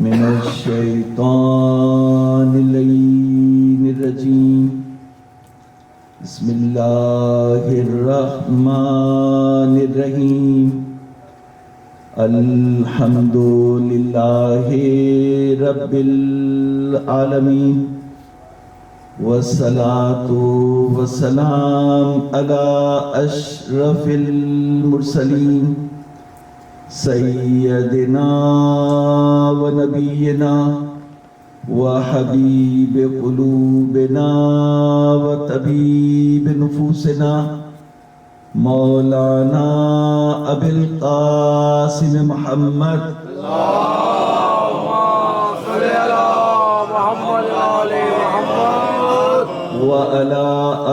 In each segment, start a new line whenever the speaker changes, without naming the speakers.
من الشیطان اللعین الرجیم بسم اللہ الرحمن الرحیم الحمد للہ رب العالمین والصلاة والسلام علی اشرف المرسلین سیدنا و نبینا و حبیب قلوبنا و طبیب نفوسنا مولانا ابی القاسم محمد وعلى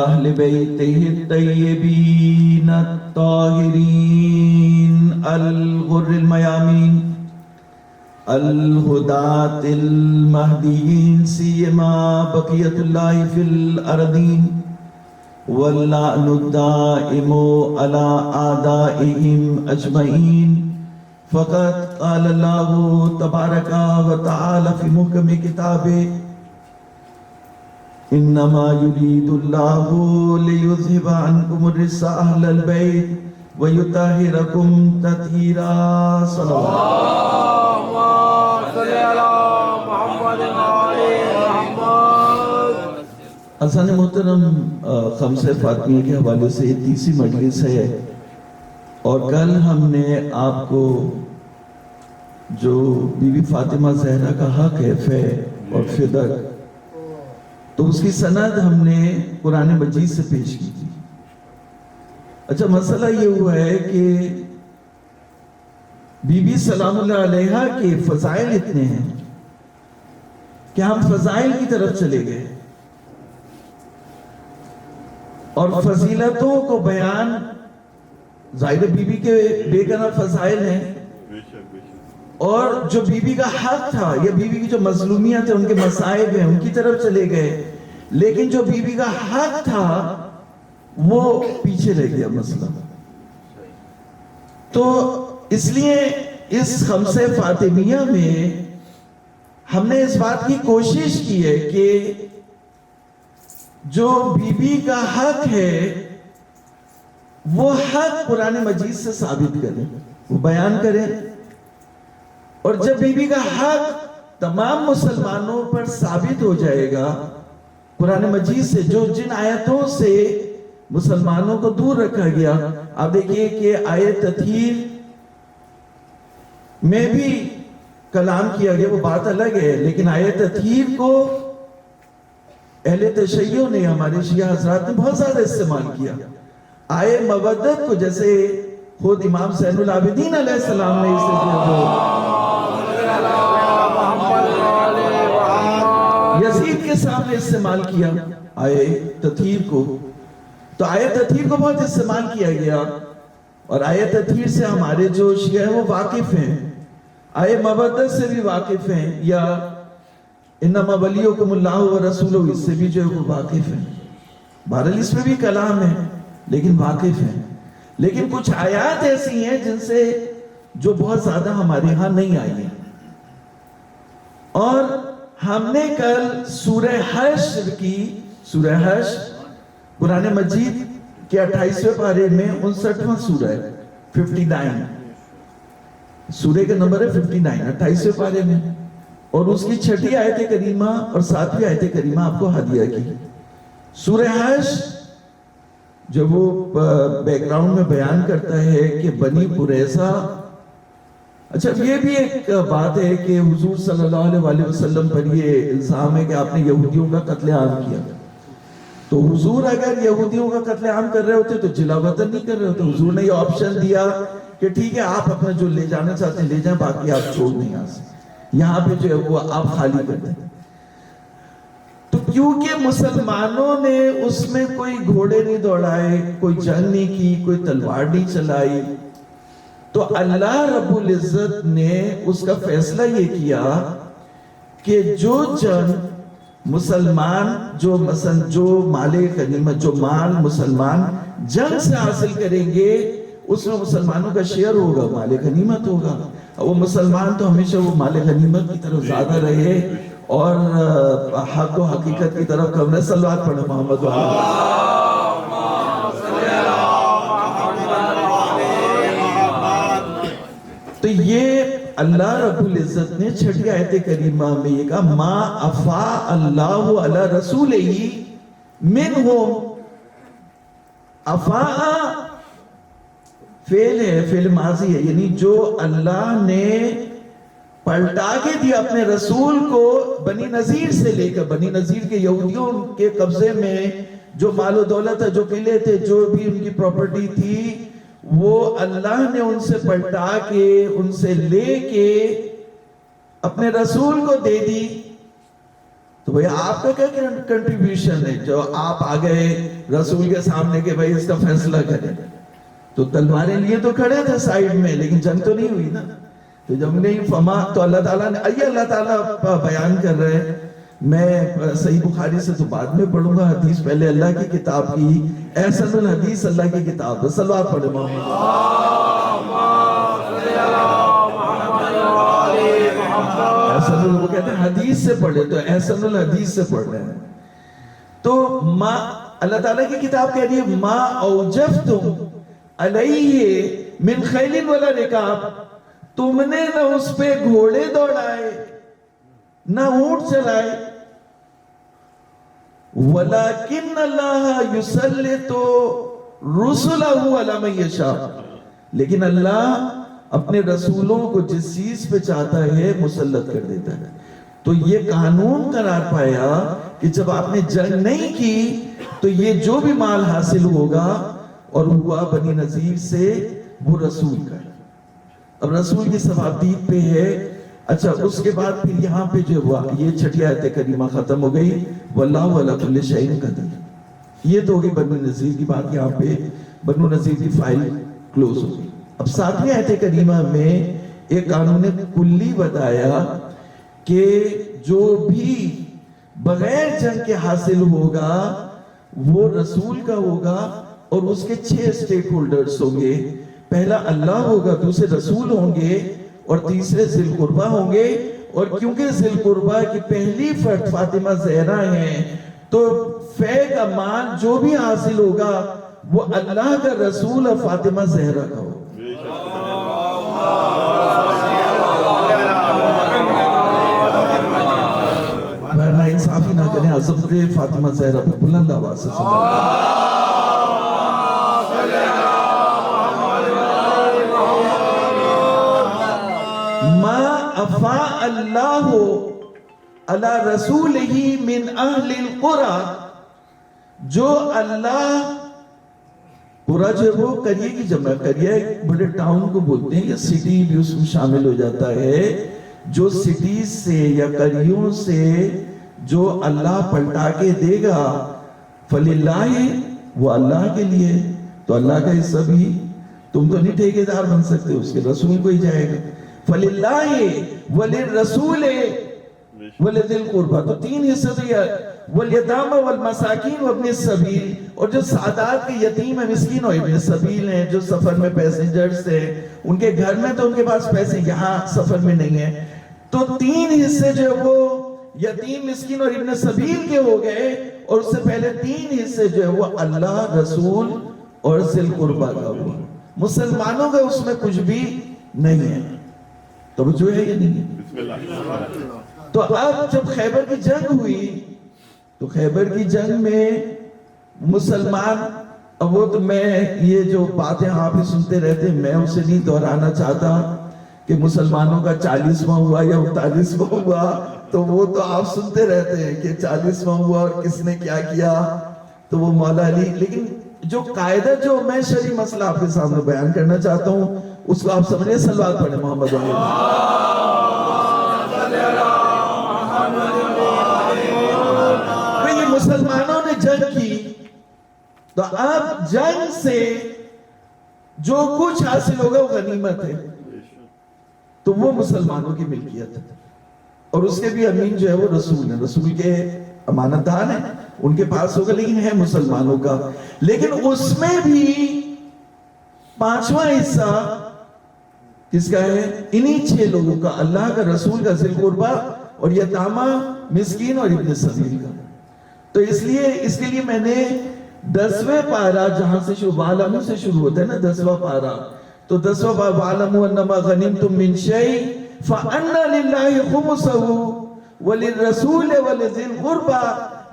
أهل بيته الطيبين الطاهرين الغر الميامين الهداة المهديين سيما بقية الله في الأرضين واللعن الدائم على أعدائهم أجمعين فقد قال الله تبارك وتعالى في محكم كتابه انما يريد الله ليذهب عنكم الرجس اهل البيت ويطهركم تطهيرا
اللهم صل على محمد وعلى محمد.
حضرات محترم خمس فاطمیہ کے حوالے سے تیسری مجلس ہے اور کل ہم نے آپ کو جو بی بی فاطمہ زہرا کا حق ہے فے اور فدق تو اس کی سند ہم نے قرآن مجید سے پیش کی تھی. اچھا مسئلہ یہ ہوا ہے کہ بی بی سلام اللہ علیہا کے فضائل اتنے ہیں کہ ہم فضائل کی طرف چلے گئے اور فضیلتوں کو بیان ظاہر بی بی کے بے گناہ فضائل ہیں اور جو بی بی کا حق تھا یا بی بی کی جو مظلومیت ہے ان کے مصائب ہیں ان کی طرف چلے گئے لیکن جو بی بی کا حق تھا وہ پیچھے رہ گیا مسئلہ. تو اس لیے اس خمسہ فاطمیہ میں ہم نے اس بات کی کوشش کی ہے کہ جو بی بی کا حق ہے وہ حق قرآن مجید سے ثابت کریں وہ بیان کریں اور جب بی بی کا حق تمام مسلمانوں پر ثابت ہو جائے گا قرآن مجید سے جو جن آیتوں سے مسلمانوں کو دور رکھا گیا آپ دیکھیے کہ آیت تطہیر میں بھی کلام کیا گیا وہ بات الگ ہے لیکن آیت تطہیر کو اہل تشیع نے ہمارے شیعہ حضرات نے بہت زیادہ استعمال کیا. آیت مودت کو جیسے خود امام زین العابدین علیہ السلام نے اسے یزید کے سامنے استعمال کیا آیت تطہیر کو. تو آیت تطہیر کو بہت استعمال کیا گیا اور آیت تطہیر سے ہمارے جو شیعہ ہیں وہ واقف ہیں آیت مودت سے بھی واقف ہیں یا انما ولیکم اللہ ورسولہ اس سے بھی جو ہے وہ واقف ہیں. بہرحال اس میں بھی کلام ہے لیکن واقف ہیں. لیکن کچھ آیات ایسی ہیں جن سے جو بہت زیادہ ہمارے ہاں نہیں آئی ہیں اور ہم نے کل سورہ حشر کی سورہ حشر قرآن مجید کے 28ویں پارے میں 59واں سورہ ہے 59 سورہ کا نمبر ہے 59 28ویں پارے میں اور اس کی 6 آیت کریمہ اور 7ویں آیت کریمہ آپ کو ہدیہ کی. سورہ حشر جب وہ بیک گراؤنڈ میں بیان کرتا ہے کہ بنی قریظہ اچھا یہ بھی ایک بات ہے کہ حضور صلی اللہ علیہ وسلم پر یہ الزام ہے کہ آپ نے یہودیوں کا قتل عام کیا. تو حضور اگر یہودیوں کا قتل عام کر رہے ہوتے تو جلا وطن نہیں کر رہے ہوتے. حضور نے یہ آپشن دیا کہ ٹھیک ہے آپ اپنا جو لے جانا چاہتے ہیں لے جائیں باقی آپ چھوڑ نہیں آ سکتے یہاں پہ جو ہے وہ آپ خالی کر دیں. تو کیونکہ مسلمانوں نے اس میں کوئی گھوڑے نہیں دوڑائے کوئی جنگ نہیں کی کوئی تلوار نہیں چلائی تو اللہ رب العزت نے اس کا فیصلہ یہ کیا کہ جو جنگ مسلمان جو مثلا جو مال غنیمت جو مال مسلمان جنگ سے حاصل کریں گے اس میں مسلمانوں کا شیئر ہوگا مال غنیمت ہوگا. وہ مسلمان تو ہمیشہ وہ مال غنیمت کی طرف زیادہ رہے اور حق و حقیقت کی طرف کم رہے. صلوات پڑھیں محمد والے. تو یہ اللہ رب العزت نے چھٹی آیت کریمہ میں یہ کہا ما افاء اللہ علی رسولہ منہم. افاء فعل ہے، فعل ماضی ہے، یعنی جو اللہ نے پلٹا کے دیا اپنے رسول کو بنی نذیر سے لے کر. بنی نذیر کے یہودیوں کے قبضے میں جو مال و دولت ہے، جو قلعے تھے، جو بھی ان کی پراپرٹی تھی، وہ اللہ نے ان سے پلٹا کے ان سے لے کے اپنے رسول کو دے دی. تو بھئی آپ کا کیا کنٹریبیوشن ہے جو آپ آ گئے رسول کے سامنے کہ بھئی اس کا فیصلہ کریں؟ تو تلواریں لیے تو کھڑے تھے سائیڈ میں، لیکن جنگ تو نہیں ہوئی نا. تو جب نہیں فما تو اللہ تعالیٰ نے آئیے اللہ تعالیٰ بیان کر رہے ہیں. میں صحیح بخاری سے تو بعد میں پڑھوں گا حدیث، پہلے اللہ کی کتاب کی احسن الحدیث اللہ کی کتاب ہے. صلوات پڑھے محمد. احسن وہ کہتے ہیں حدیث سے پڑھے تو احسن الحدیث سے پڑھ رہے ہیں. تو ما اللہ تعالیٰ کی کتاب کہہ رہی ہے ما اوجفتم علیہ من خیل ولا رکاب. تم نے نہ اس پہ گھوڑے دوڑائے نہ اونٹ چلائے. وَلَكِنَّ اللَّهَ يُسَلِّطُ رُسُلَهُ عَلَى مَن يَشَاءُ. لیکن اللہ اپنے رسولوں کو جس چیز پہ چاہتا ہے مسلط کر دیتا ہے. تو یہ قانون قرار پایا کہ جب آپ نے جنگ نہیں کی تو یہ جو بھی مال حاصل ہوگا اور ہوا بنی نذیر سے وہ رسول کا ہے. اب رسول کی ثوابدید پہ ہے. اچھا اس کے بعد پھر یہاں پہ جو ہوا یہ چھٹی آیت کریمہ ختم ہو گئی واللہ علی کل شیء قدیر. یہ تو ہوگی بنو نذیر کی بات. یہاں پہ بنو نذیر کی فائل کلوز ہو گئی. اب ساتویں آیت کریمہ میں ایک قانون کلی بتایا کہ جو بھی بغیر جنگ کے حاصل ہوگا وہ رسول کا ہوگا اور اس کے 6 سٹیک ہولڈرز ہوں گے. پہلا اللہ ہوگا، دوسرے رسول ہوں گے اور تیسرے ذی القربہ ہوں گے. اور کیونکہ ذی القربہ کی پہلی فرد فاطمہ زہرا ہیں تو فے کا مال جو بھی حاصل ہوگا وہ اللہ کا رسول اور فاطمہ زہرا کا ہوگا. انصافی نہ کریں حضرت فاطمہ زہرا پر بلند آواز سے ما افاء اللہ علی رسولہ من اہل القرى. جو اللہ قرآن جو وہ قریے کی جمع قریہ ایک بڑے ٹاؤن کو بولتے ہیں یا سٹی بھی اس میں شامل ہو جاتا ہے. جو سٹیز سے یا قریوں سے جو اللہ پلٹا کے دے گا فللہ وہ اللہ کے لیے تو اللہ کا حصہ بھی تم تو نہیں ٹھیکیدار بن سکتے، اس کے رسول کو ہی جائے گا. فللہ وللرسول ولذی القربہ. تو 3 حصے دیا والیتامى والمساکین وابن السبیل. اور جو سادات کے یتیم ہیں مسکین اور ابن السبیل ہیں جو سفر میں پیسنجرز ہیں ان کے گھر میں تو ان کے پاس پیسے یہاں سفر میں نہیں ہیں. تو 3 حصے جو وہ یتیم مسکین اور ابن السبیل کے ہو گئے اور اس سے پہلے 3 حصے جو ہے وہ اللہ رسول اور ذی القربہ کا ہوا. مسلمانوں کا اس میں کچھ بھی نہیں ہے. توجہ ہے یا نہیں ہے؟ تو اب جب خیبر کی جنگ ہوئی تو خیبر کی جنگ میں مسلمان اب وہ تو میں یہ جو باتیں آپ ہی سنتے رہتے میں اسے نہیں دہرانا چاہتا کہ مسلمانوں کا 40واں ہوا یا 39واں ہوا. تو وہ تو آپ سنتے رہتے ہیں کہ 40واں ہوا اور کس نے کیا کیا تو وہ مولا علی. لیکن جو قاعدہ جو میں شرعی مسئلہ آپ کے سامنے بیان کرنا چاہتا ہوں اس کو آپ سمجھیں. صلوات پڑھیں محمد یہ مسلمانوں نے جنگ کی تو اب جنگ سے جو کچھ حاصل ہوگا وہ غنیمت ہے تو وہ مسلمانوں کی ملکیت ہے اور اس کے بھی امین جو ہے وہ رسول ہیں، رسول کے امانت دار ہیں، ان کے پاس ہوگا لیکن ہے مسلمانوں کا. لیکن اس میں بھی 5واں حصہ کس کا ہے؟ انہی 6 لوگوں کا، اللہ کا، رسول کا، ذی القربہ اور یتامہ، مسکین اور ابن سبیل کا۔ تو اس کے لیے میں نے 10ویں پارہ جہاں سے شروع، وَعْلَمُوا سے شروع ہوتا ہے نا 10واں پارہ، تو 10واں پارہ وَعْلَمُوا أَنَّمَا غَنِمْتُم مِّن شَيْءٍ فَأَنَّ لِلَّهِ خُمُسَهُ وَلِلرَّسُولِ وَلِذِي الْقُرْبَى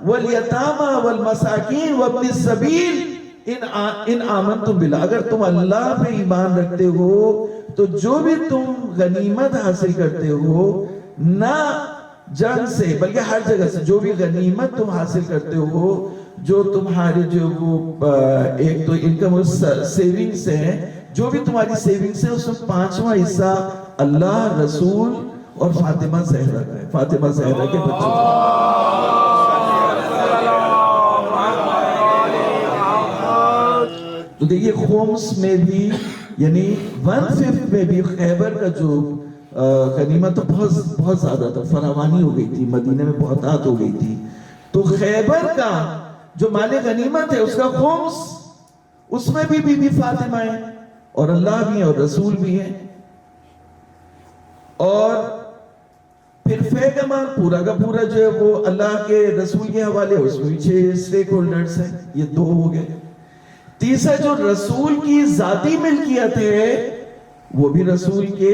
وَالْيَتَامَى وَالْمَسَاكِينِ وَابْنِ السَّبِيلِ ان آمنتم باللہ، اگر تم اللہ پہ ایمان رکھتے ہو تو جو بھی تم غنیمت حاصل کرتے ہو، نہ جنگ سے بلکہ ہر جگہ سے جو بھی غنیمت تم حاصل کرتے ہو، جو تمہارے جو وہ ایک تو انکم اور سیونگز ہیں، جو بھی تمہاری سیونگز ہیں اس میں 5واں حصہ اللہ، رسول اور فاطمہ زہرا کا ہے، فاطمہ زہرا کے بچوں کا۔ تو دیکھیے خمس میں بھی یعنی 1/5 میں بھی خیبر کا جو غنیمت تو بہت زیادہ تھا، فراوانی ہو گئی تھی، مدینہ میں بہتات ہو گئی تھی، تو خیبر کا جو مال غنیمت ہے اس کا خمس، اس میں بھی بی بی فاطمہ ہے اور اللہ بھی ہے اور رسول بھی ہے، اور پھر فے کا مال پورا کا پورا جو ہے وہ اللہ کے رسول کے حوالے، اس میں بھی 6 سٹیک ہولڈرز ہیں، یہ 2 ہو گئے۔ تیسرا جو رسول کی ذاتی ملکیت ہے وہ بھی رسول کے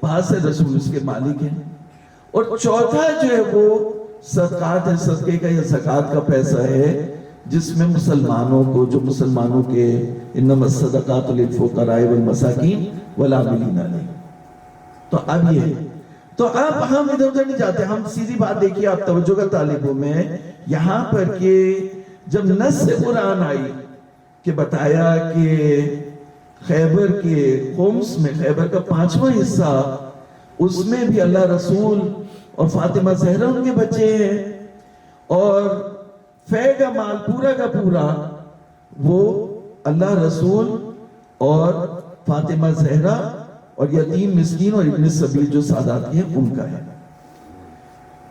پاس ہے، رسول اس کے مالک ہیں، اور چوتھا جو ہے وہ صدقات ہے، صدقے کا یا زکوٰۃ کا پیسہ ہے، جس میں مسلمانوں کو، جو مسلمانوں کے انما الصدقات للفقراء والمساکین والعاملین علیہ۔ تو اب یہ، تو اب ہم ادھر ادھر نہیں جاتے، ہم سیدھی بات دیکھیے آپ توجہ کا طالبوں میں، یہاں پر کہ جب نص قرآن آئی کہ بتایا کہ خیبر کے خمس میں، خیبر کا 5واں حصہ، اس میں بھی اللہ، رسول اور فاطمہ زہرا ان کے بچے ہیں، اور فے کا مال پورا کا پورا وہ اللہ، رسول اور فاطمہ زہرا اور یتیم، مسکین اور ابن السبیل جو سادات ہیں ان کا ہے۔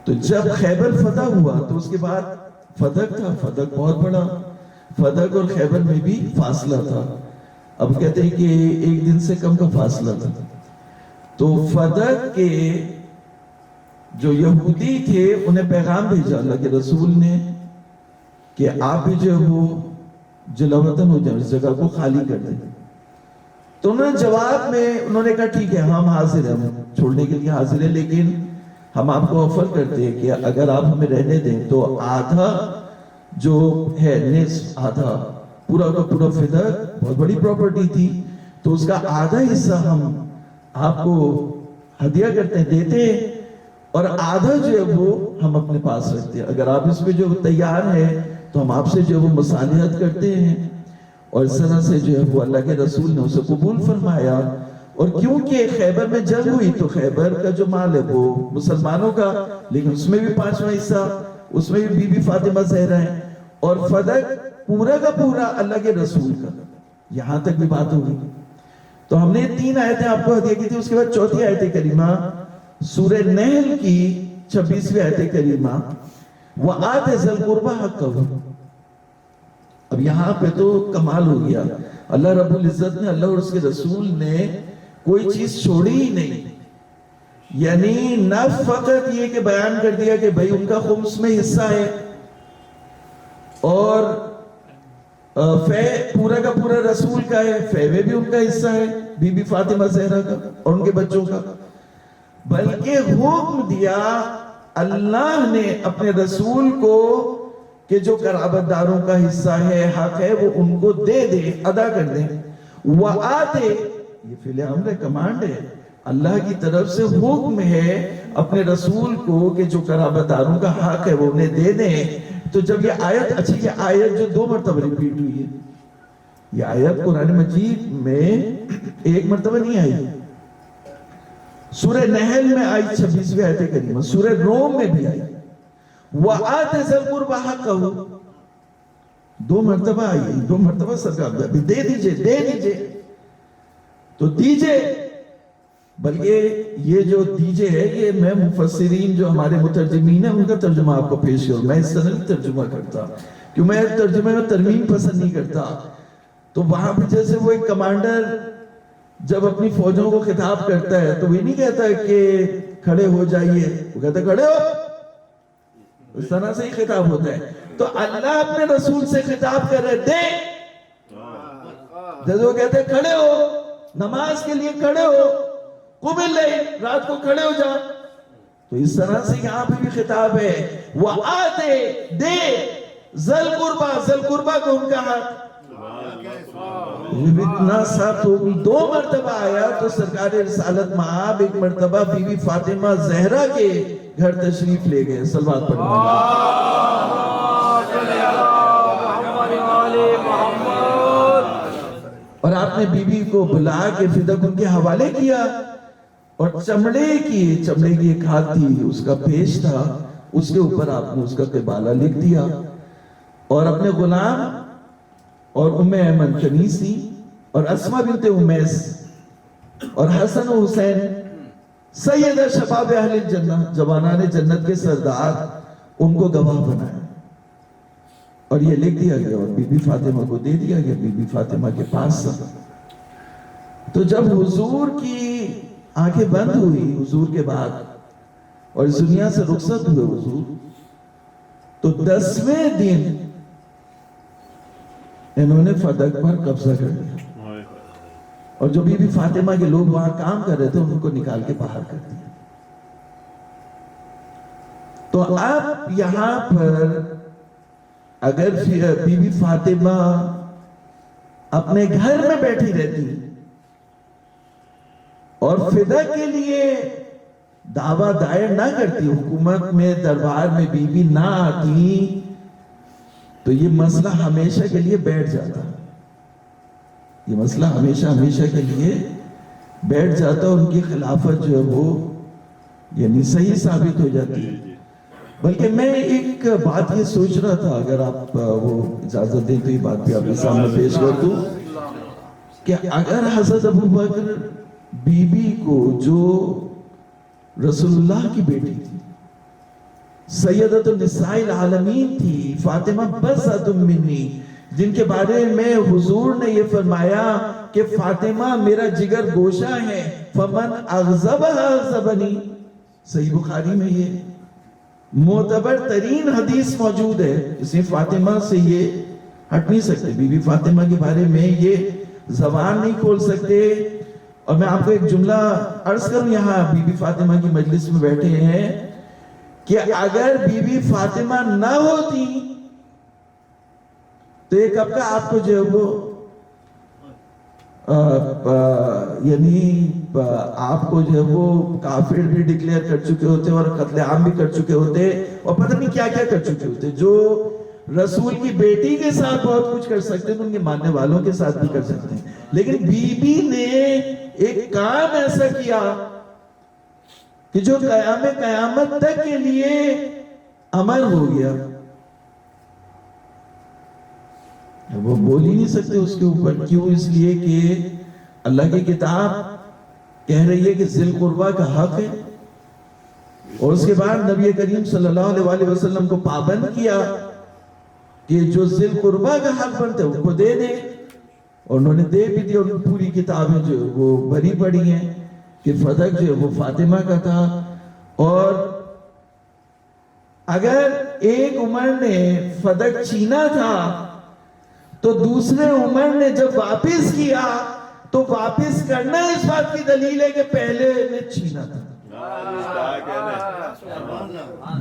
تو جب خیبر فتح ہوا تو اس کے بعد فتح تھا، فتح بہت بڑا، فتح اور خیبر میں بھی فاصلہ تھا، اب کہتے ہیں کہ 1 دن سے کم کا فاصلہ تھا۔ تو فتح کے جو یہودی تھے انہیں پیغام بھیجا اللہ کے رسول نے کہ آپ بھی جو وہ جلاوطن ہو جائیں، اس جگہ کو خالی کر دیں۔ تو انہوں نے جواب میں انہوں نے کہا ٹھیک ہے ہم حاضر ہیں، ہم چھوڑنے کے لیے حاضر ہیں، لیکن ہم آپ کو آفر کرتے ہیں کہ اگر آپ ہمیں رہنے دیں تو آدھا جو ہے، نصف، آدھا، پورا کا پورا فدر بہت بڑی پراپرٹی تھی، تو اس کا آدھا حصہ ہم آپ کو ہدیہ کرتے ہیں، دیتے ہیں، اور آدھا جو ہے وہ ہم اپنے پاس رکھتے ہیں، اگر آپ اس پہ جو تیار ہیں تو ہم آپ سے جو ہے وہ مصالحت کرتے ہیں۔ اور اس طرح سے جو ہے وہ اللہ کے رسول نے اسے قبول فرمایا، اور کیونکہ خیبر میں جنگ ہوئی تو خیبر کا جو مال ہے وہ مسلمانوں کا، لیکن اس میں بھی 5واں حصہ، اس میں بھی بی بی فاطمہ زہرا ہے، اور فتح پورا کا پورا اللہ کے رسول کا۔ یہاں تک بھی بات ہوگی۔ تو ہم نے 3 آیتیں آپ کو ہدیہ کی تھی، اس کے بعد 4تھی آیت کریمہ سورہ نحل کی 26ویں آیت کریمہ، وَآتِ ذَا الْقُرْبَى حَقَّهُ۔ اب یہاں پہ تو کمال ہو گیا، اللہ رب العزت نے، اللہ اور اس کے رسول نے کوئی چیز چھوڑی ہی نہیں، یعنی نہ فقط یہ کہ بیان کر دیا کہ بھئی ان کا خمس میں حصہ ہے، اور فے پورا کا پورا رسول کا ہے، فے میں بھی ان کا حصہ ہے، بی بی فاطمہ زہرا کا اور ان کے بچوں کا، بلکہ حکم دیا اللہ نے اپنے رسول کو کہ جو قرابت داروں کا حصہ ہے، حق ہے، وہ ان کو دے دے، ادا کر دیں۔ وَآتِ، یہ فعل امر ہے، کمانڈ ہے، اللہ کی طرف سے حکم ہے اپنے رسول کو کہ جو قرابت داروں کا حق ہے وہ انہیں دے دیں۔ تو جب یہ آیت، اچھی یہ آیت جو 2 مرتبہ ریپیٹ ہوئی ہے، یہ آیت قرآن مجید میں 1 مرتبہ نہیں آئی، سورہ نحل میں آئی 26ویں آیت کریمہ، سورہ روم میں بھی آئی، وَآتِ ذَا الْقُرْبَى حَقَّهُ، 2 مرتبہ آئی، 2 مرتبہ سرکار دے دیجئے، دے دیجئے، تو دیجئے، بلکہ یہ جو دیجئے ہے یہ میں مفسرین جو ہمارے مترجمین ہیں ان کا ترجمہ آپ کو پیش کروں، میں اس طرح نہیں ترجمہ کرتا، کیوں میں ترجمے میں ترمیم پسند نہیں کرتا۔ تو وہاں پہ جیسے وہ ایک کمانڈر جب اپنی فوجوں کو خطاب کرتا ہے تو یہ نہیں کہتا کہ کھڑے ہو جائیے، وہ کہتا ہے کھڑے ہو، اس طرح سے ہی خطاب ہوتا ہے. تو اللہ اپنے رسول سے خطاب کر رہے دے، جیسے وہ کہتے ہیں کھڑے ہو، نماز کے لیے کھڑے ہو، قم اللیل، رات کو کھڑے ہو جا. تو اس طرح سے یہاں پہ بھی خطاب ہے، وَآتِ دے ذل قربا، ذل قربا کو ان کا حق. اتنا سا تو 2 مرتبہ آیا تو سرکار رسالت مآب ایک مرتبہ بی بی فاطمہ زہرا کے گھر تشریف لے گئے. صلوات پڑھیں. اور آپ نے بی بی کو بلا کے فدق ان کے حوالے کیا، اور چمڑے کی ایک ہاتھ تھی، اس کا پیش تھا، اس کے اوپر آپ نے اس کا قبالہ لکھ دیا، اور اپنے غلام اور ام ایمن کنیسی اور اسماء بنت امیس اور حسن و حسین سیدہ شباب اہل الجنہ، جوانان جنت کے سردار، ان کو گواہ بنایا اور یہ لکھ دیا گیا اور بی بی فاطمہ کو دے دیا گیا. بی بی فاطمہ کے پاس تھا. تو جب حضور کی آنکھیں بند ہوئی حضور کے بعد اور اس دنیا سے رخصت ہوئے حضور، تو 10ویں دن انہوں نے فدق پر قبضہ کر لیا، اور جو بی بی فاطمہ کے لوگ وہاں کام کر رہے تھے ان کو نکال کے باہر کر دیا. تو آپ یہاں پر اگر بی بی فاطمہ اپنے گھر میں بیٹھی رہتی اور فدق کے لیے دعویٰ دائر نہ کرتی، حکومت میں دربار میں بی بی نہ آتی، تو یہ مسئلہ ہمیشہ کے لیے بیٹھ جاتا. یہ مسئلہ ہمیشہ کے لیے بیٹھ جاتا، ان کی خلافت جو ہے وہ یعنی صحیح ثابت ہو جاتی ہے. بلکہ میں ایک بات یہ سوچ رہا تھا، اگر آپ وہ اجازت دیں تو یہ بات بھی آپ کے سامنے پیش کر دوں کہ اگر حضرت ابو بکر بی بی کو، جو رسول اللہ کی بیٹی تھی، سیدۃ النساء العالمین تھی، فاطمہ بضعۃ منی، جن کے بارے میں حضور نے یہ فرمایا کہ فاطمہ میرا جگر گوشہ ہے، فمن اغضبها اغضبنی، صحیح بخاری میں یہ معتبر ترین حدیث موجود ہے. اس میں فاطمہ سے یہ ہٹ نہیں سکتے، بی بی فاطمہ کے بارے میں یہ زبان نہیں کھول سکتے. اور میں آپ کو ایک جملہ عرض کروں، یہاں بی بی فاطمہ کی مجلس میں بیٹھے ہیں، کہ اگر بی بی فاطمہ نہ ہوتی تو ایک کب کا آپ کو جو ہے وہ یعنی آپ کو جو ہے وہ کافر بھی ڈکلیئر کر چکے ہوتے اور قتل عام بھی کر چکے ہوتے اور پتہ نہیں کیا کیا کر چکے ہوتے. جو رسول کی بیٹی کے ساتھ بہت کچھ کر سکتے ہیں ان کے ماننے والوں کے ساتھ بھی کر سکتے ہیں، لیکن بی بی نے ایک کام ایسا کیا کہ جو قیامت تک کے لیے عمل ہو گیا. وہ بول ہی نہیں سکتے اس کے اوپر. کیوں؟ اس لیے کہ اللہ کی کتاب کہہ رہی ہے کہ ذی القربہ کا حق ہے، اور اس کے بعد نبی کریم صلی اللہ علیہ وسلم کو پابند کیا کہ جو ذی القربہ کا حق بنتے ان کو دے دے، اور انہوں نے دے بھی دی. اور پوری کتابیں جو وہ بھری پڑی ہیں کہ فدق جو ہے وہ فاطمہ کا تھا. اور اگر ایک عمر نے فدق چھینا تھا تو دوسرے عمر نے جب واپس کیا تو واپس کرنا اس بات کی دلیل ہے کہ پہلے نے چھینا تھا.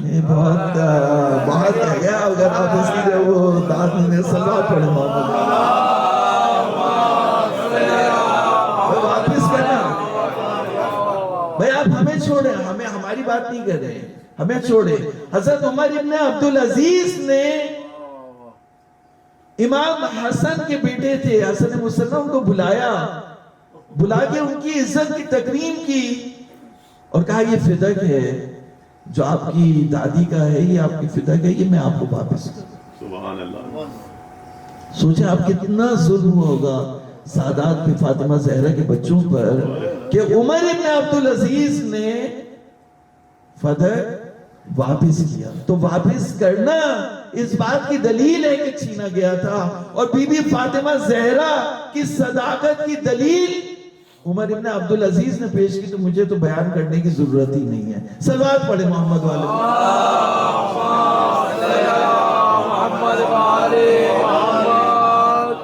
یہ بہت ہے گیا. اگر آپ اس کی جو وہ بات میں صلوات پڑھیں واپس کرنا. بھئی آپ ہمیں چھوڑیں، ہمیں ہماری بات نہیں کر رہے ہیں، ہمیں چھوڑیں. حضرت عمر ابن عبدالعزیز نے امام حسن کے بیٹے تھے حسن مسلم کو بلا کے ان کی عزت کی تکریم کی اور کہا یہ فدق ہے جو آپ کی دادی کا ہے، یہ آپ کی فدق ہے، یہ میں آپ کو واپس کروں. سبحان اللہ. سوچیں آپ کتنا ظلم ہوگا سادات پہ فاطمہ زہرا کے بچوں پر کہ عمر ابن عبدالعزیز نے فدق واپس کیا. تو واپس کرنا اس بات کی دلیل ہے کہ چھینا گیا تھا، اور بی بی فاطمہ زہرا کی صداقت کی دلیل عمر ابن عبدالعزیز نے پیش کی تو مجھے تو بیان کرنے کی ضرورت ہی نہیں ہے. صلوات پڑھے محمد والے.
محمد وآلہ محمد.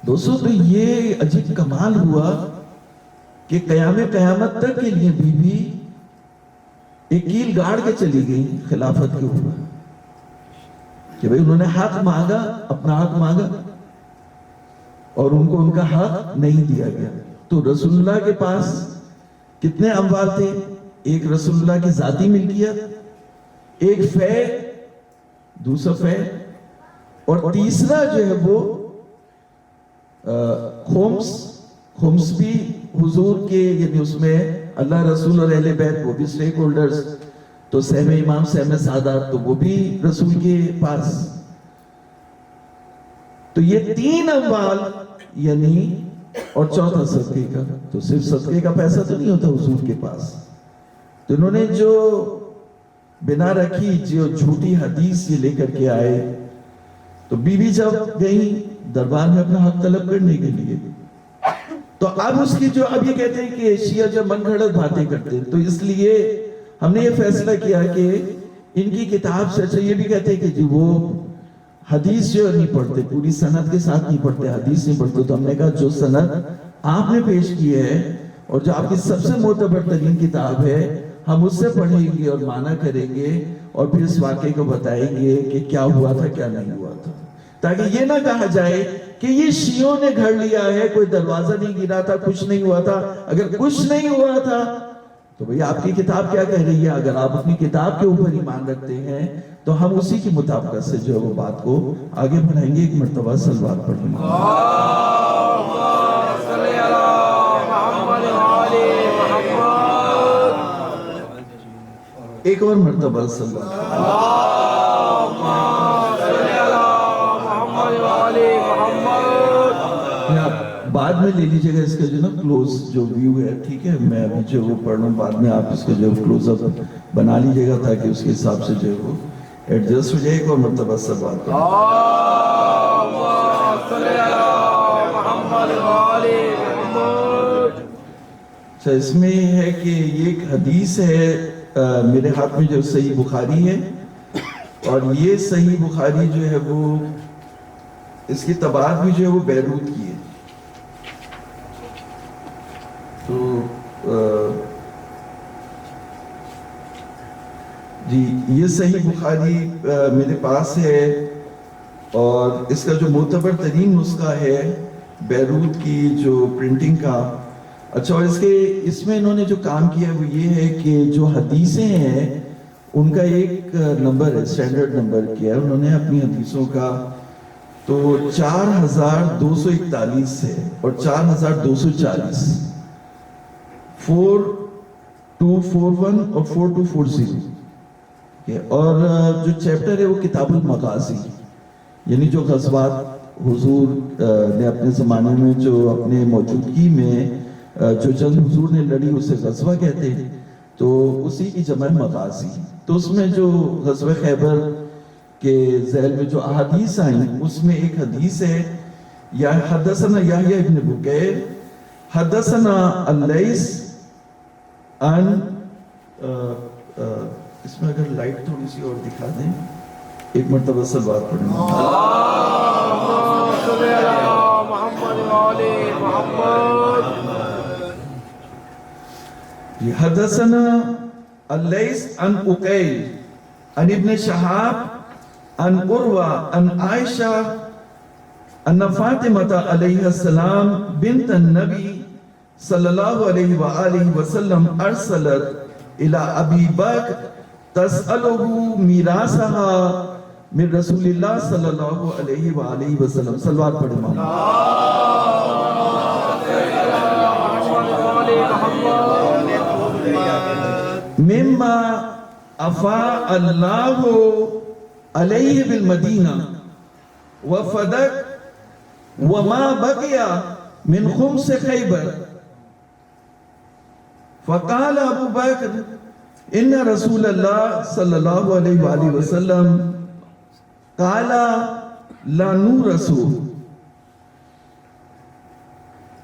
دوستو تو یہ عجیب کمال ہوا کہ قیامت تک کے لیے بی بی ایک کیل گاڑ کے چلی گئی خلافت کے اوپر کہ بھئی انہوں نے حق مانگا, اپنا حق مانگا اور ان کو ان کا حق نہیں دیا گیا. تو رسول اللہ کے پاس کتنے اموال تھے؟ ایک رسول اللہ کی ذاتی ملکیت, ایک فے, دوسرا فے, اور تیسرا جو ہے وہ خمس بھی حضور کے, یعنی اس میں اللہ رسول اور اہل بیت وہ بھی سٹیک ہولڈرز, تو سہم امام سہم سادات تو وہ بھی رسول کے پاس. تو یہ 3 اموال یعنی, اور چوتھا صدقے کا, تو صرف صدقے کا پیسہ تو نہیں ہوتا حضور کے پاس. تو انہوں نے جو بنا رکھی, جو جھوٹی حدیث یہ لے کر کے آئے, تو بی بی جب گئی دربار میں اپنا حق طلب کرنے کے لیے, تو اب اس کی جو, اب یہ کہتے ہیں کہ شیعہ جب من گھڑت باتیں کرتے ہیں, تو اس لیے ہم نے یہ فیصلہ کیا کہ ان کی کتاب سے, اچھا یہ بھی کہتے ہیں کہ جی وہ حدیث جو نہیں پڑھتے, پوری سند کے ساتھ نہیں پڑھتے, حدیث نہیں پڑھتے. تو ہم نے کہا جو سند آپ نے پیش کی ہے اور جو آپ کی سب سے معتبر ترین کتاب ہے, ہم اس سے پڑھیں گے اور معنی کریں گے اور پھر اس واقعے کو بتائیں گے کہ کیا ہوا تھا کیا نہیں ہوا تھا, تاکہ یہ نہ کہا جائے کہ یہ شیعوں نے گھڑ لیا ہے, کوئی دروازہ نہیں گرا تھا, کچھ نہیں ہوا تھا. اگر کچھ نہیں ہوا تھا تو بھئی آپ کی کتاب کیا کہہ رہی ہے؟ اگر آپ اپنی کتاب کے اوپر ایمان رکھتے ہیں تو ہم اسی کی مطابقت سے جو ہے وہ بات کو آگے بڑھائیں گے. ایک مرتبہ صلوات پڑھیں.
صلی اللہ محمد وآلہ محمد.
ایک اور مرتبہ صلوات.
صلی اللہ محمد وآلہ محمد.
آپ بعد میں لے لیجئے گا اس کا جو نا کلوز جو ویو ہے, ٹھیک ہے, میں ابھی جو وہ پڑھ رہا ہوں, بعد میں آپ اس کا جو کلوز اپ بنا لیجئے گا تاکہ اس کے حساب سے جو ہے وہ ایڈجسٹ ہو جائے گا. اور مرتبہ صلوات پڑھیں.
صلی اللہ محمد وآلہ محمد.
اچھا, اس میں یہ ہے کہ یہ ایک حدیث ہے میرے ہاتھ میں جو صحیح بخاری ہے, اور یہ صحیح بخاری جو ہے وہ اس کی طباعت بھی جو ہے وہ بیروت کی ہے. تو جی یہ صحیح بخاری میرے پاس ہے, اور اس کا جو معتبر ترین نسخہ ہے بیروت کی جو پرنٹنگ کا. اچھا, اور اس میں انہوں نے جو کام کیا وہ یہ ہے کہ جو حدیثیں ہیں ان کا ایک نمبر ہے, اسٹینڈرڈ نمبر کیا ہے انہوں نے اپنی حدیثوں کا. تو 4241 ہے اور 4240, 4241 اور 4240. اور جو چیپٹر ہے وہ کتاب المغازی, یعنی جو غزوات حضور نے اپنے زمانے میں جو اپنے موجودگی میں جو جنگ حضور نے لڑی اسے غزوہ کہتے ہیں, تو اسی کی جمع مغازی. تو اس میں جو غزوہ خیبر کے ذیل میں جو احادیث آئیں اس میں ایک حدیث ہے, یا حدثنا یحییٰ ابن بکیر حدثنا اللیث ان, اس میں اگر لائٹ تھوڑی سی اور دکھا دیں, ایک مرتبہ صلوات پڑھیں.
صلی اللہ محمد وآلہ محمد.
حدثنا اللیث عن عقیل عن ابن شہاب عن عروہ عن عائشہ ان فاطمہ علیہ السلام بنت النبی صلی اللہ علیہ وآلہ وسلم ارسلت الى ابی بکر تسألہ میراثها من رسول اللہ صلی اللہ علیہ وآلہ وسلم. صلوات پڑھیں. مما افاء اللہ علیہ بالمدینہ وفدک وما بقی من خمس خیبر. فقال ابو بکر ان رسول اللہ صلی اللہ علیہ وآلہ وسلم قال لا نورث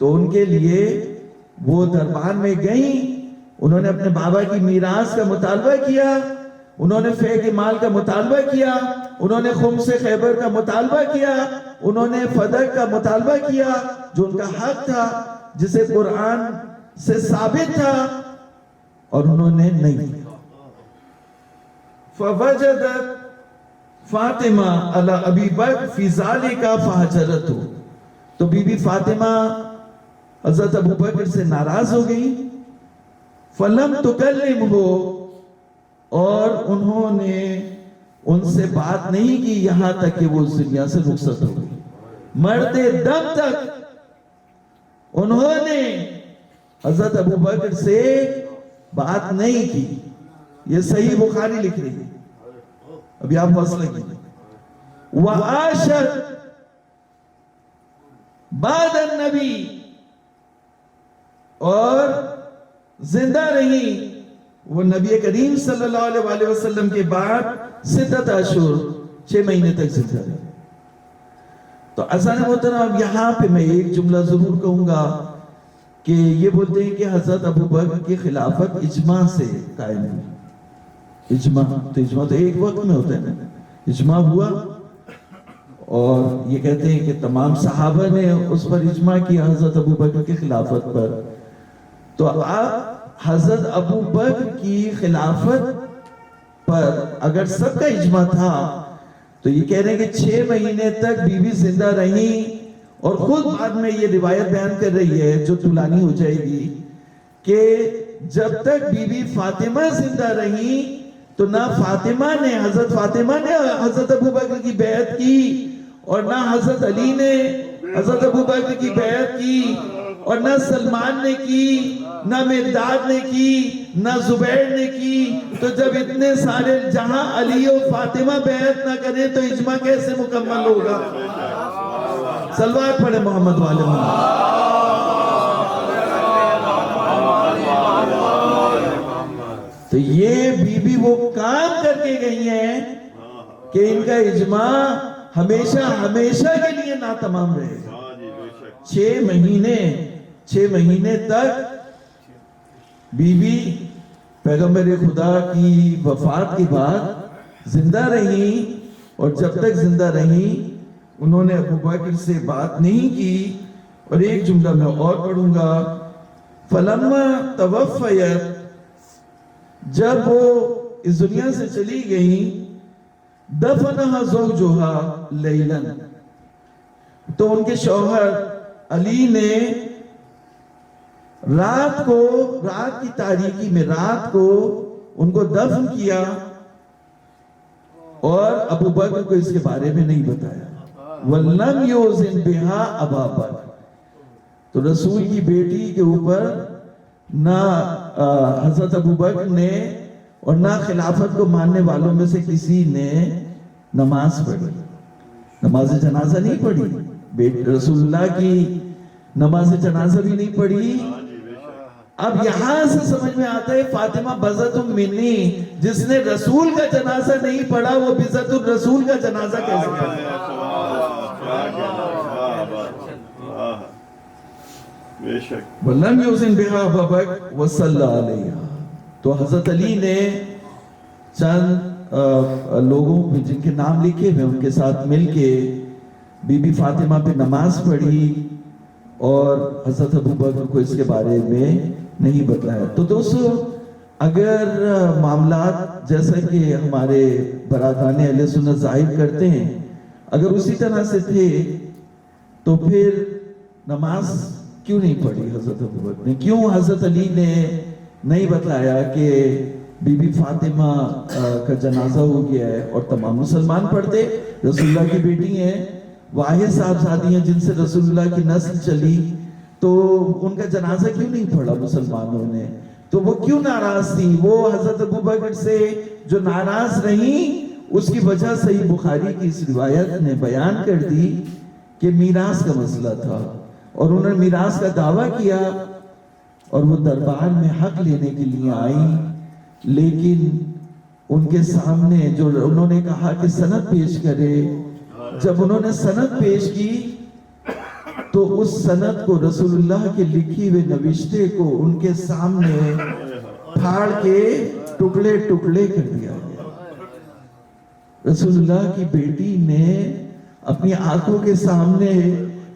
تو ان کے لیے وہ دربار میں گئیں، انہوں نے اپنے بابا کی میراث کا مطالبہ کیا، انہوں نے فے کے مال کا مطالبہ کیا، انہوں نے خمس خیبر کا مطالبہ کیا، انہوں نے فدق کا مطالبہ کیا جو ان کا حق تھا، جسے قرآن سے ثابت تھا، اور انہوں نے نہیں دیا۔ فوجدت فاطمہ علی ابی بکر فی ذالک فہجرتہ، تو بی بی فاطمہ حضرت ابو بکر سے ناراض ہو گئی، فلم تکلمہ، اور انہوں نے ان سے بات نہیں کی یہاں تک کہ وہ اس دنیا سے رخصت ہو گئی۔ مرتے دم تک انہوں نے حضرت ابو بکر سے بات نہیں کی۔ یہ صحیح بخاری لکھ رہی ہے، ابھی آپ حوصلہ کیجئے۔ وعاشت بعد النبی، اور زندہ رہی وہ نبی کریم صلی اللہ علیہ وآلہ وسلم کے بعد 6 اشہر، 6 مہینے تک زندہ رہی۔ تو عزیزان محترم، اب یہاں پہ میں ایک جملہ ضرور کہوں گا کہ یہ بولتے ہیں کہ حضرت ابو بکر کی خلافت اجماع سے قائم ہوئی۔ اجماع تو ایک وقت میں ہوتا ہے نا، اجماع ہوا، اور یہ کہتے ہیں کہ تمام صحابہ نے اس پر اجماع کیا حضرت ابو بکر کی خلافت پر۔ تو آپ حضرت ابو بکر کی خلافت پر اگر سب کا اجماع تھا تو یہ کہہ رہے ہیں کہ 6 مہینے تک بی بی زندہ رہی، اور خود بعد میں یہ روایت بیان کر رہی ہے جو طولانی ہو جائے گی کہ جب تک بی بی فاطمہ زندہ رہی تو نہ فاطمہ نے حضرت ابو بکر کی بیعت کی، اور نہ حضرت علی نے حضرت ابو بکر کی بیعت کی، اور نہ سلمان نے کی، نہ مقداد نے کی، نہ زبیر نے کی۔ تو جب اتنے سارے، جہاں علی و فاطمہ بیعت نہ کریں تو اجماع کیسے مکمل ہوگا؟ صلوات پڑھے محمد والے محمد۔ تو یہ بی بی وہ کام کر کے گئی ہیں کہ ان کا اجماع ہمیشہ کے لیے ناتمام رہے گا۔ 6 مہینے تک بی بی پیغمبر خدا کی وفات کے بعد زندہ رہی، اور جب تک زندہ رہی انہوں نے ابو بکر سے بات نہیں کی۔ اور ایک جملہ میں اور پڑھوں گا، فلما توفیت، جب وہ اس دنیا سے چلی گئی، دفنہا زوجہا لیلاً، تو ان کے شوہر علی نے رات کی تاریکی میں رات کو ان کو دفن کیا، اور ابو بکر کو اس کے بارے میں نہیں بتایا۔ وَلَّمْ يُوزِنْ بِهَا أَبَا بَكْرٍ، تو رسول کی بیٹی کے اوپر نہ حضرت ابو بکر نے اور نہ خلافت کو ماننے والوں میں سے کسی نے نماز پڑھی، نماز جنازہ نہیں پڑھی، رسول اللہ کی نماز جنازہ بھی نہیں پڑھی۔ اب یہاں سے سمجھ میں آتا ہے فاطمہ بزت منی، جس نے رسول کا جنازہ نہیں پڑھا وہ بزت الرسول کا جنازہ کیسے پڑھا؟ وَلَمْ يُوزِنْ بِهَا أَبَا بَكْرٍ وَصَلَّى عَلَيْهَا، تو حضرت علی نے چند لوگوں جن کے نام لکھے ہوئے ان کے ساتھ مل کے بی بی فاطمہ پہ نماز پڑھی، اور حضرت ابو بکر کو اس کے بارے میں نہیں بتایا۔ تو دوستو، اگر معاملات جیسا کہ ہمارے برادران اہل سنت ظاہر کرتے ہیں اگر اسی طرح سے تھے تو پھر نماز کیوں نہیں پڑھی حضرت ابو بکر نے؟ کیوں حضرت علی نے نہیں بتایا کہ بی بی فاطمہ کا جنازہ ہو گیا ہے؟ اور تمام مسلمان پڑھتے، رسول اللہ کی بیٹی ہیں، واحد صاحبزادی ہیں جن سے رسول اللہ کی نسل چلی، تو ان کا جنازہ کیوں نہیں پڑھا مسلمانوں نے؟ تو وہ کیوں ناراض تھی؟ وہ حضرت ابو بکر سے جو ناراض رہیں اس کی وجہ صحیح بخاری کی اس روایت نے بیان کر دی کہ میراث کا مسئلہ تھا، اور انہوں نے میراث کا دعویٰ کیا، اور وہ دربار میں حق لینے کے لیے آئیں، لیکن ان کے سامنے جو انہوں نے کہا کہ سند پیش کرے، جب انہوں نے سند پیش کی تو اس سند کو رسول اللہ کے لکھی ہوئے نوشتے کو ان کے سامنے پھاڑ کے ٹکڑے ٹکڑے کر دیا گیا. رسول اللہ کی بیٹی نے اپنی آنکھوں کے سامنے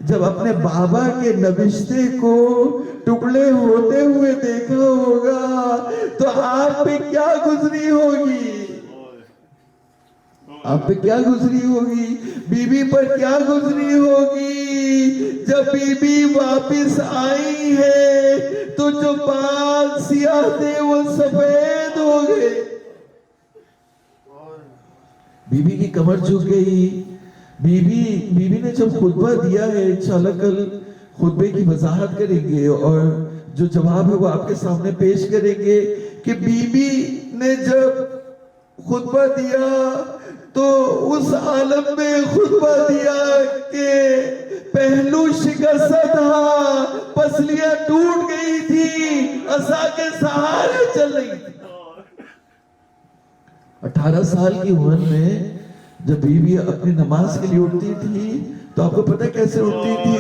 جب اپنے بابا کے نوشتے کو ٹکڑے ہوتے ہوئے دیکھا ہوگا تو آپ پہ کیا گزری ہوگی؟ آپ پہ کیا گزری ہوگی؟ بی بی پر کیا گزری ہوگی؟ جب بی بی واپس آئی ہے تو جو بال سیاہ تھے وہ سفید ہو گئے. بی بی کی کمر جھک گئی. بی بی نے جب خطبہ دیا ہے، انشاءاللہ کل خطبے کی وضاحت کریں گے اور جو جواب ہے وہ آپ کے سامنے پیش کریں گے کہ بی بی نے جب خطبہ دیا تو اس عالم میں خطبہ دیا کہ پہلو شکستہ تھا، پسلیاں ٹوٹ گئی تھی، عصا کے سہارے چل رہی تھی. 18 سال کی عمر میں جب بی بی اپنی نماز کے لیے اٹھتی تھی تو آپ کو پتہ کیسے اٹھتی تھی؟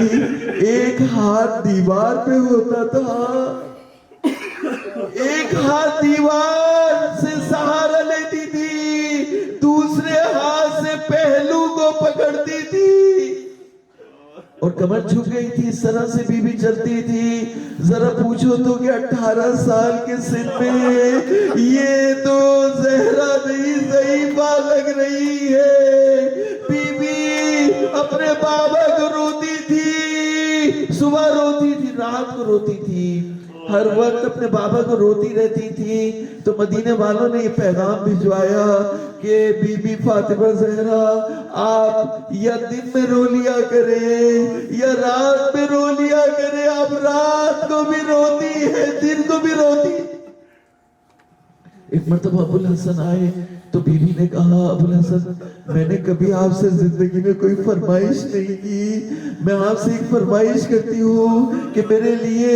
ایک ہاتھ دیوار پہ ہوتا تھا، ایک ہاتھ دیوار سے سہارا لیتی تھی، دوسرے ہاتھ سے پہلو کو پکڑتی تھی اور کمر جھک گئی تھی. اس طرح سے بی بی چلتی تھی. ذرا پوچھو تو کہ 18 سال کے سن میں یہ تو زہرا نہیں ضعیفہ لگ رہی ہے. بی بی اپنے بابا کو روتی تھی، صبح روتی تھی، رات کو روتی تھی، ہر وقت اپنے بابا کو روتی رہتی تھی. تو مدینے والوں نے یہ پیغام بھجوایا کہ بی بی فاطمہ زہرا آپ یا دن میں رو لیا کریں یا رات میں رو لیا کریں. آپ رات کو بھی روتی ہے، دن کو بھی روتی. ایک مرتبہ ابو الحسن آئے تو بی بی نے کہا ابو الحسن میں نے کبھی آپ سے زندگی میں کوئی فرمائش نہیں کی، میں آپ سے ایک فرمائش کرتی ہوں کہ میرے لیے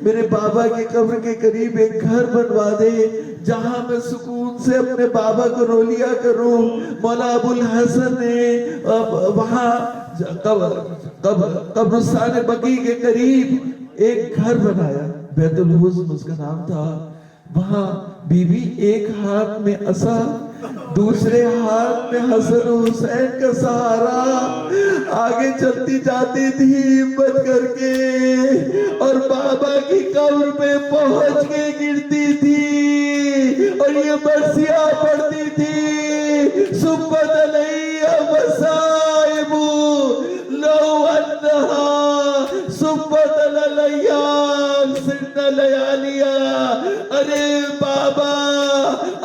میرے بابا کے قبر کے قریب ایک گھر بنوا دے جہاں میں سکون سے اپنے بابا کو رو لیا کروں. مولا ابو الحسن نے وہاں قبرستان بقیع کے قریب ایک گھر بنایا، بیت الحزن اس کا نام تھا. وہاں بی بی ایک ہاتھ میں عصا، دوسرے ہاتھ میں حسن و حسین کا سہارا آگے چلتی جاتی تھی ہمت کر کے اور بابا کی قبر پہ پہنچ کے گرتی تھی اور یہ برسیاں پڑتی تھی. سبت علیہ مصائب لو انہا سبت علیہ سن لیالیا. ارے بابا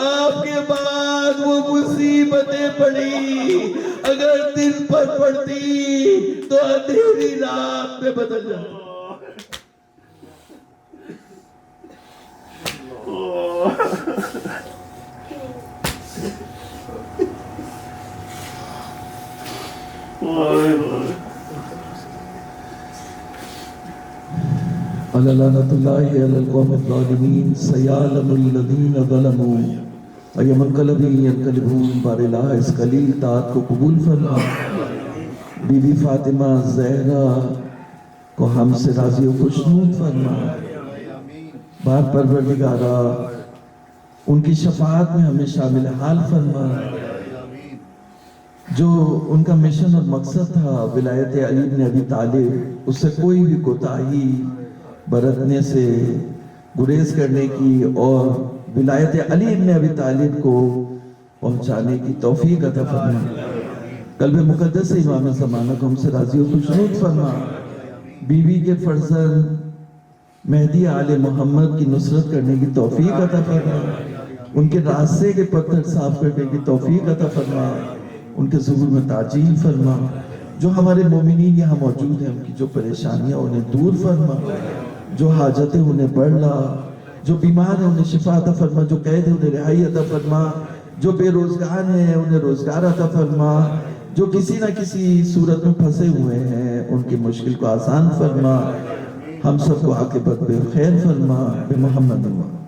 آپ کے بعد وہ مصیبتیں پڑی، اگر دن پر پڑتی تو اندھیری رات میں بدل جاتی. لعنت اللہ علی القوم الظالمین سیعلم الذین ظلموا ایم انقلب ینقلبون. بار الہ اس قلیل طاعت کو قبول فرما. بی بی فاطمہ زہرا کو ہم سے راضی و خوشنود فرما. بار پروردگارا ان کی شفاعت میں ہمیں شامل حال فرما. جو ان کا مشن اور مقصد تھا ولایت علی بن ابی طالب، اس سے کوئی بھی کوتاہی برتنے سے گریز کرنے کی اور ولایت علی بن ابی طالب کو پہنچانے کی توفیق عطا فرما. قلب مقدس امام زمانہ کو ہم سے راضی و خوشنود فرما. بی بی کے فرزند مہدی آل محمد کی نصرت کرنے کی توفیق عطا فرما. ان کے راستے کے پتھر صاف کرنے کی توفیق عطا فرما. ان کے ظہور میں تعجیل فرما. جو ہمارے مومنین یہاں موجود ہیں ان کی جو پریشانیاں انہیں دور فرما، جو حاجتیں انہیں بڑھلا، جو بیمار ہیں انہیں شفا عطا فرما، جو قید ہیں انہیں رہائی عطا فرما، جو بے روزگار ہیں انہیں روزگار عطا فرما، جو کسی نہ کسی صورت میں پھنسے ہوئے ہیں ان کی مشکل کو آسان فرما. ہم سب کو عاقبت بخیر فرما. بے محمد اللہ.